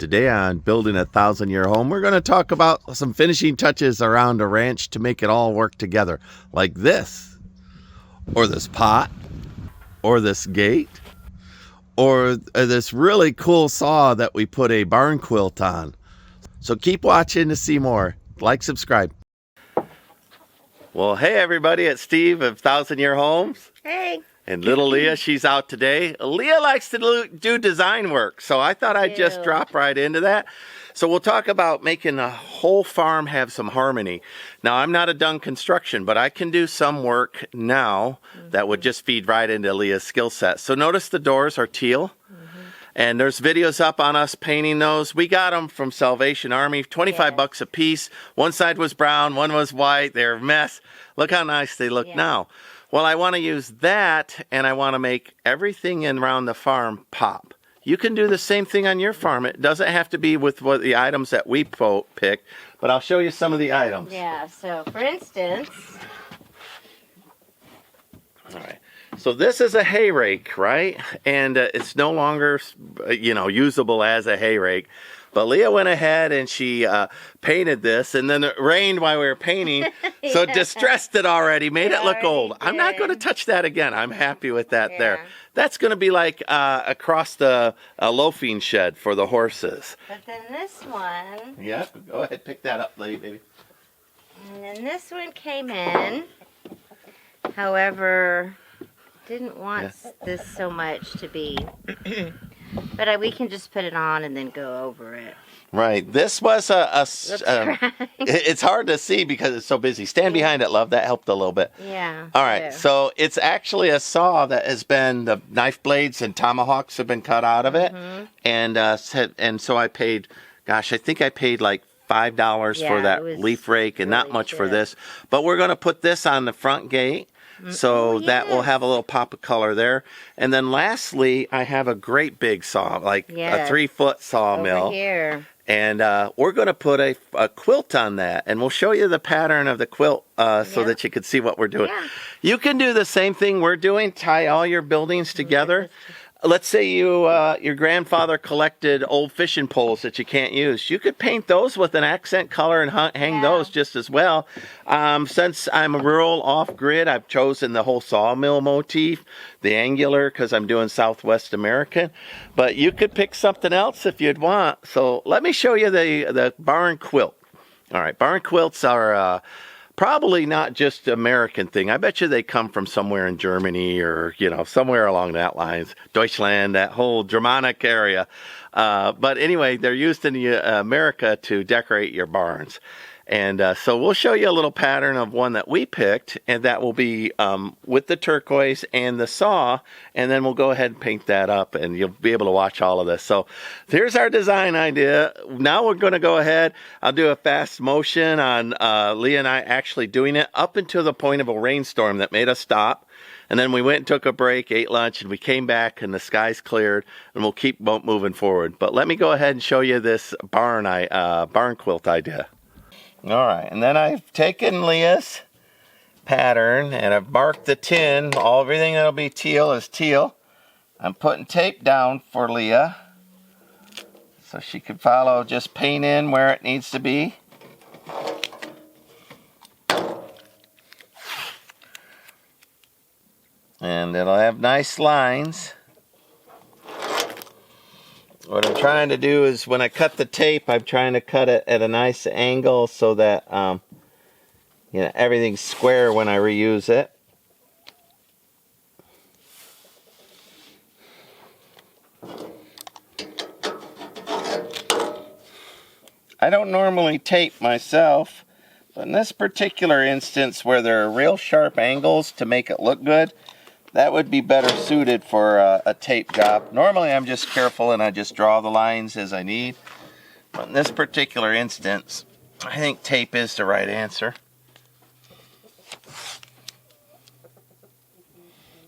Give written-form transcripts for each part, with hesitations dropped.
Today on Building a 1,000-Year Home, we're going to talk about some finishing touches around a ranch to make it all work together. Like this, or this pot, or this gate, or this really cool saw that we put a barn quilt on. So keep watching to see more. Like, subscribe. Well, hey everybody, it's Steve of 1,000-Year Homes. Hey. And little Leah, she's out today. Leah likes to do design work, so I thought I'd just drop right into that. So we'll talk about making a whole farm have some harmony. Now, I'm not a done construction, but I can do some work now that would just feed right into Leah's skill set. So notice the doors are teal. And there's videos up on us painting those. We got them from Salvation Army, 25 bucks a piece. One side was brown, one was white. They're a mess. Look how nice they look now. Well, I want to use that, and I want to make everything around the farm pop. You can do the same thing on your farm. It doesn't have to be with what the items that we picked, but I'll show you some of the items. Yeah, so for instance... All right. So this is a hay rake, right? And it's no longer, usable as a hay rake. But Leah went ahead and she painted this, and then it rained while we were painting, so it distressed it already, made it look old. I'm not going to touch that again. I'm happy with that there. That's going to be like across the loafing shed for the horses. But then this one... Yeah, go ahead, pick that up, lady, baby. And then this one came in. However, didn't want this so much to be... But we can just put it on and then go over it. Right. This was it's hard to see because it's so busy. Stand behind it, love. That helped a little bit. Yeah. All right. So it's actually a saw that has been, the knife blades and tomahawks have been cut out of it. And so I paid, gosh, I think I paid like $5 for that leaf rake and not much for this. But we're going to put this on the front gate. So that will have a little pop of color there. And then lastly, I have a great big saw, like a 3-foot sawmill. Over here. And we're going to put a quilt on that. And we'll show you the pattern of the quilt so that you can see what we're doing. Yeah. You can do the same thing we're doing, tie all your buildings together. Let's say your grandfather collected old fishing poles that you can't use. You could paint those with an accent color and hang those just as well. Since I'm a rural off-grid, I've chosen the whole sawmill motif, the angular, because I'm doing Southwest American. But you could pick something else if you'd want. So let me show you the barn quilt. All right, barn quilts are... probably not just an American thing. I bet you they come from somewhere in Germany or, somewhere along that lines. Deutschland, that whole Germanic area. But anyway, they're used in America to decorate your barns. And so we'll show you a little pattern of one that we picked, and that will be with the turquoise and the saw, and then we'll go ahead and paint that up, and you'll be able to watch all of this. So here's our design idea. Now we're going to go ahead. I'll do a fast motion on Leah and I actually doing it up until the point of a rainstorm that made us stop. And then we went and took a break, ate lunch, and we came back, and the skies cleared, and we'll keep moving forward. But let me go ahead and show you this barn quilt idea. All right, and then I've taken Leah's pattern and I've marked the tin. Everything that'll be teal is teal. I'm putting tape down for Leah so she can follow, just paint in where it needs to be. And it'll have nice lines. What I'm trying to do is when I cut the tape, I'm trying to cut it at a nice angle so that everything's square when I reuse it. I don't normally tape myself, but in this particular instance where there are real sharp angles to make it look good, that would be better suited for a tape job. Normally I'm just careful and I just draw the lines as I need. But in this particular instance, I think tape is the right answer.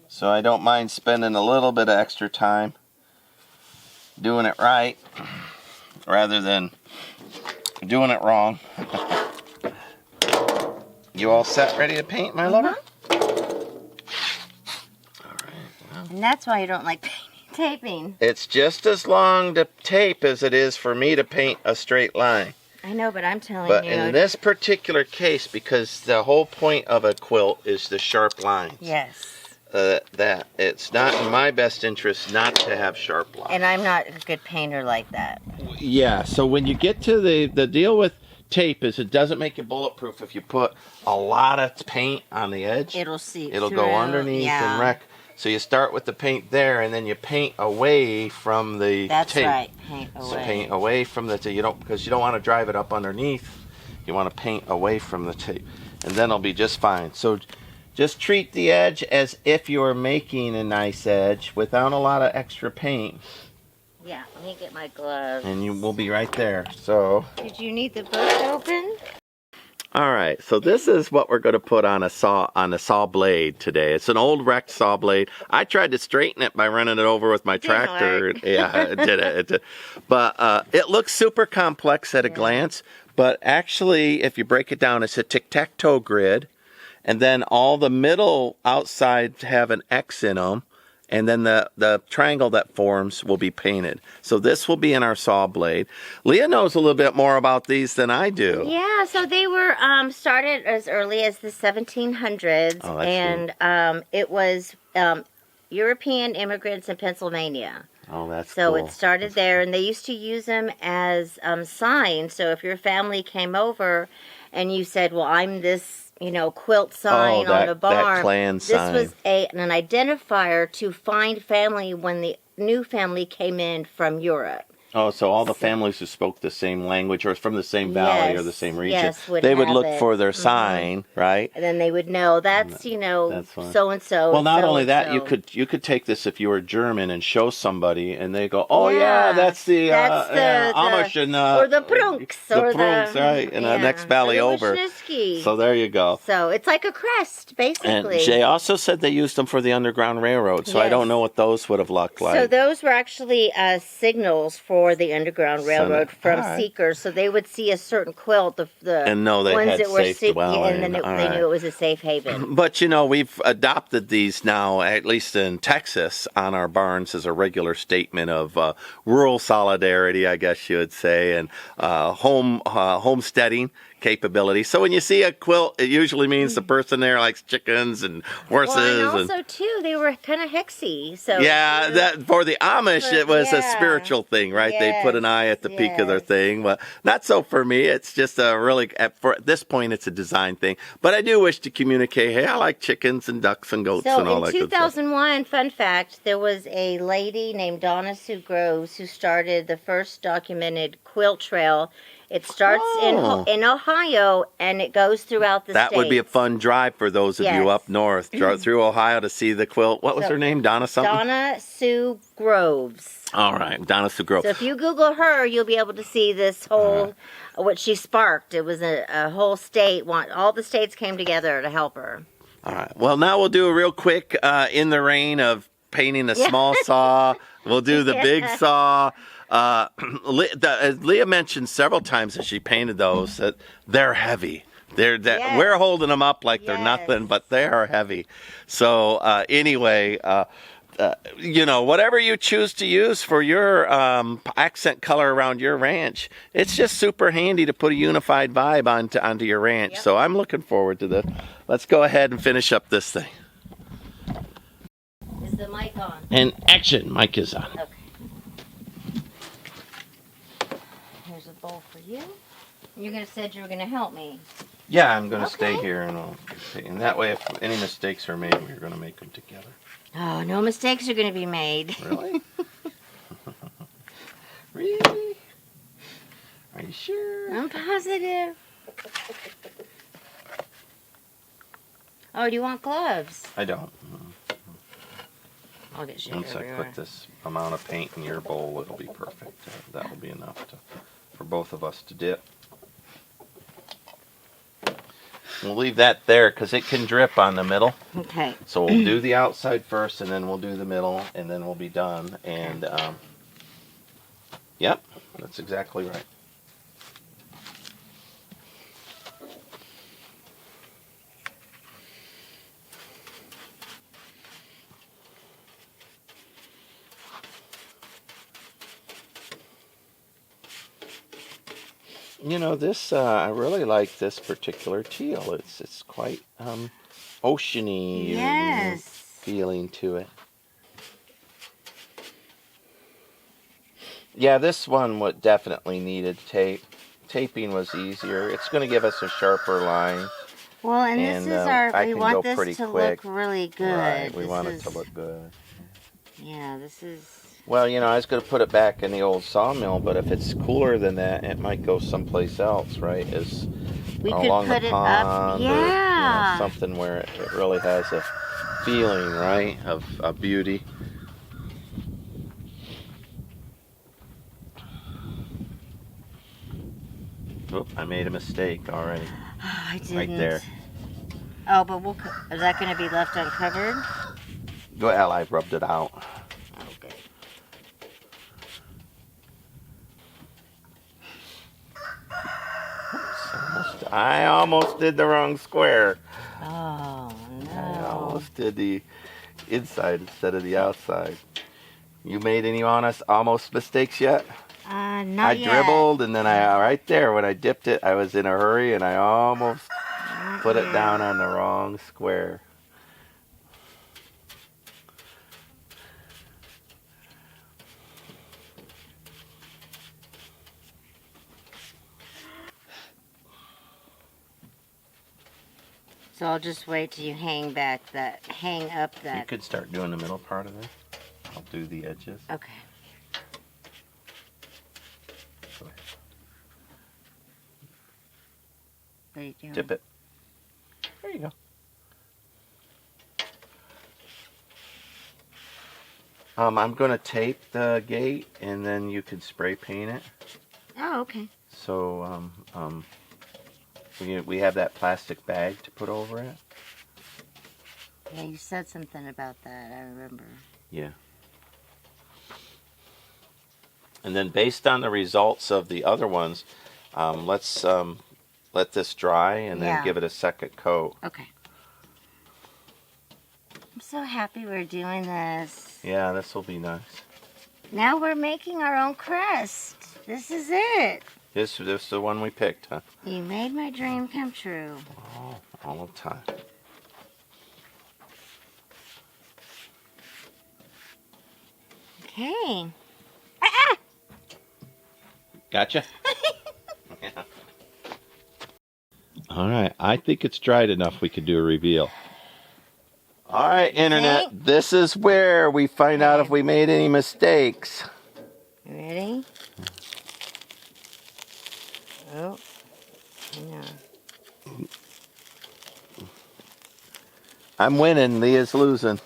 So I don't mind spending a little bit of extra time doing it right rather than doing it wrong. You all set, ready to paint, my lover? And that's why I don't like painting taping. It's just as long to tape as it is for me to paint a straight line. I know, but I'm telling But you. in this particular case, because the whole point of a quilt is the sharp lines. Yes. That it's not in my best interest not to have sharp lines. And I'm not a good painter like that. Yeah, so when you get to the deal with tape is it doesn't make it bulletproof if you put a lot of paint on the edge. It'll go underneath and wreck. So you start with the paint there, and then you paint away from the That's tape. right, paint away. So paint away from the tape. Because you don't want to drive it up underneath. You want to paint away from the tape, and then it'll be just fine. So just treat the edge as if you were making a nice edge without a lot of extra paint. Yeah, let me get my gloves. And you will be right there. So. Did you need the book open? All right, so this is what we're going to put on a saw blade today. It's an old wrecked saw blade. I tried to straighten it by running it over with my tractor. Yeah, it did it. But it looks super complex at a glance. But actually, if you break it down, it's a tic-tac-toe grid. And then all the middle outsides have an X in them. And then the triangle that forms will be painted. So this will be in our saw blade. Leah knows a little bit more about these than I do. Yeah, so they were started as early as the 1700s. Oh, and it was European immigrants in Pennsylvania. Oh, that's so cool. It started there, and they used to use them as signs. So if your family came over and you said, well, I'm this quilt sign on a barn. That clan sign. This was an identifier to find family when the new family came in from Europe. Oh, so all the families who spoke the same language or from the same valley or the same region, they would look for their sign, right? And then they would know that's so-and-so. Well, not only that, you could take this if you were German and show somebody, and they go, oh, yeah, that's the Amish and... or the Prunks. The Prunks, right, in the next valley over. So there you go. So it's like a crest, basically. And Jay also said they used them for the Underground Railroad, so I don't know what those would have looked like. So those were actually signals for the Underground Railroad from seekers, so they would see a certain quilt, and know they ones had that were safe dwelling, and then they knew it was a safe haven. But we've adopted these now, at least in Texas, on our barns as a regular statement of rural solidarity, I guess you would say, and homesteading capability. So when you see a quilt, it usually means the person there likes chickens and horses. Well, and also too, they were kind of hexy. So that for the Amish, it was a spiritual thing, right? They put an eye at the peak of their thing, but not so for me. It's just a really, at this point, it's a design thing. But I do wish to communicate, hey, I like chickens and ducks and goats and all that good stuff. So in 2001, fun fact, there was a lady named Donna Sue Groves who started the first documented quilt trail. It starts in Ohio, and it goes throughout the state. That would be a fun drive for those of you up north, through Ohio to see the quilt. What was her name? Donna something? Donna Sue Groves. All right, Donna Sue Groves. So if you Google her, you'll be able to see this whole, what she sparked. It was a whole state. All the states came together to help her. All right. Well, now we'll do a real quick in the rain of painting a small saw. We'll do the big saw. As Leah mentioned several times as she painted those, that they're heavy. We're holding them up like they're nothing, but they are heavy. So anyway, whatever you choose to use for your accent color around your ranch, it's just super handy to put a unified vibe onto your ranch. So I'm looking forward to this. Let's go ahead and finish up this thing. Is the mic on? And action, mic is on. Okay. Here's a bowl for you. You said you were going to help me. Yeah, I'm going to stay here, and that way, if any mistakes are made, we're going to make them together. Oh, no mistakes are going to be made. Really? Really? Are you sure? I'm positive. Oh, do you want gloves? I don't. I'll get shit Once I put this amount of paint in your bowl, it'll be perfect. That will be enough for both of us to dip. We'll leave that there because it can drip on the middle. Okay. So we'll do the outside first, and then we'll do the middle, and then we'll be done. And yep, that's exactly right. You know, this I really like this particular teal. It's quite oceany Yes. feeling to it. Yeah, this one would definitely needed tape. Taping was easier. It's going to give us a sharper line. Well, and this is our. I We can want go this pretty to quick. look really good. Right, we This want it is- to look good. Yeah, this is. Well, you know, I was going to put it back in the old sawmill, but if it's cooler than that, it might go someplace else, right? We could along put the it pond up. or, you Yeah. know, something where it really has a feeling, right, of beauty. Oop, I made a mistake already. Oh, I didn't. Right there. Oh, but is that going to be left uncovered? Well, I rubbed it out. Okay. I almost did the wrong square. Oh, no. I almost did the inside instead of the outside. You made any honest almost mistakes yet? Not I yet. dribbled, and then right there when I dipped it, I was in a hurry, and I almost put it down on the wrong square. So I'll just wait till you hang up that. You could start doing the middle part of it. I'll do the edges. Okay. There you go. Dip it. There you go. I'm going to tape the gate, and then you can spray paint it. Oh, okay. So we have that plastic bag to put over it. Yeah, you said something about that. I remember. Yeah. And then based on the results of the other ones, let's let this dry and then give it a second coat. Okay. I'm so happy we're doing this. Yeah, this will be nice. Now we're making our own crest. This is it. This is the one we picked, huh? You made my dream come true. Oh, all the time. Okay. Gotcha. Yeah. All right, I think it's dried enough. We could do a reveal. All right, Internet. Okay. This is where we find out if we made any mistakes. You ready? Oh, no. I'm winning. Leah's losing.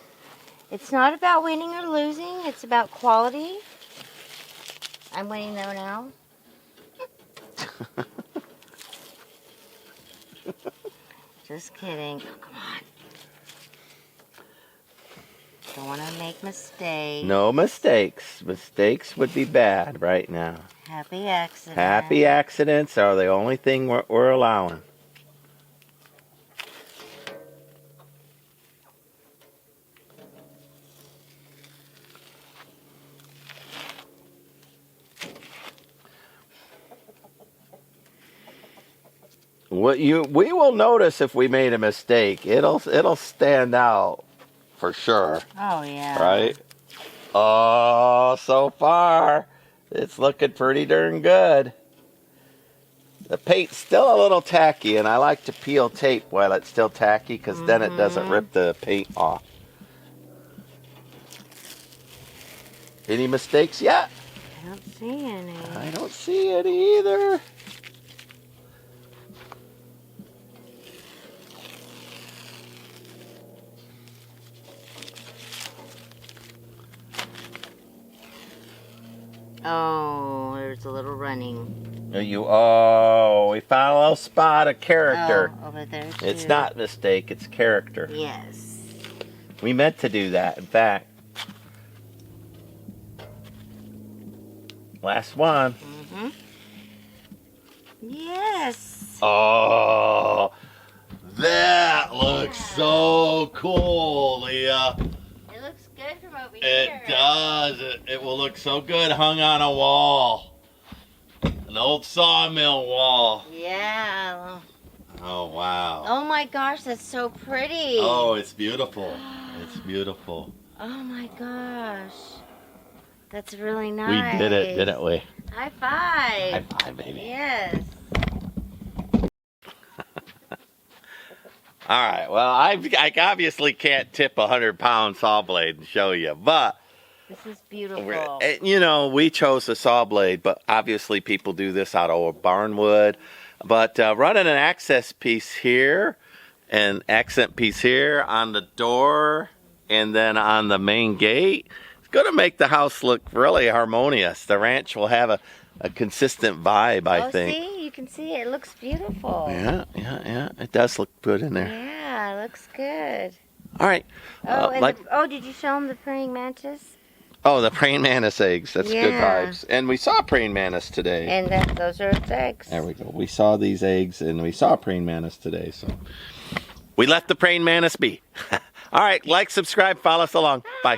It's not about winning or losing. It's about quality. I'm winning though now. Just kidding. Oh, come on. Don't want to make mistakes. No mistakes. Mistakes would be bad right now. Happy accident. Happy accidents are the only thing we're allowing. We will notice if we made a mistake. It'll stand out for sure. Oh yeah. Right? Oh, so far it's looking pretty darn good. The paint's still a little tacky, and I like to peel tape while it's still tacky because then it doesn't rip the paint off. Any mistakes yet? I don't see any. I don't see any either. Oh, there's a little running. We found a little spot of character. Oh, over there too. It's not mistake, it's character. Yes. We meant to do that, in fact. Last one. Mm-hmm. Yes. Oh, that looks so cool, Leah. It looks good from over It here. does. It will look so good hung on a wall. An old sawmill wall. Yeah. Oh, wow. Oh my gosh, that's so pretty. Oh, it's beautiful. It's beautiful. Oh my gosh. That's really nice. We did it, didn't we? High five. High five, baby. Yes. All right. Well, I obviously can't tip a 100-pound saw blade and show you, but This is beautiful. you know, we chose the saw blade, but obviously people do this out of barn wood. But running an access piece here, an accent piece here on the door, and then on the main gate, it's going to make the house look really harmonious. The ranch will have a consistent vibe, I think. See, you can see it looks beautiful. Yeah. It does look good in there. Yeah, it looks good. All right. Did you show them the praying mantis? Oh, the praying mantis eggs. That's good Yeah. vibes. And we saw praying mantis today. And those are its eggs. There we go. We saw these eggs and we saw praying mantis today. So we left the praying mantis be. All right. Like, subscribe, follow us along. Bye.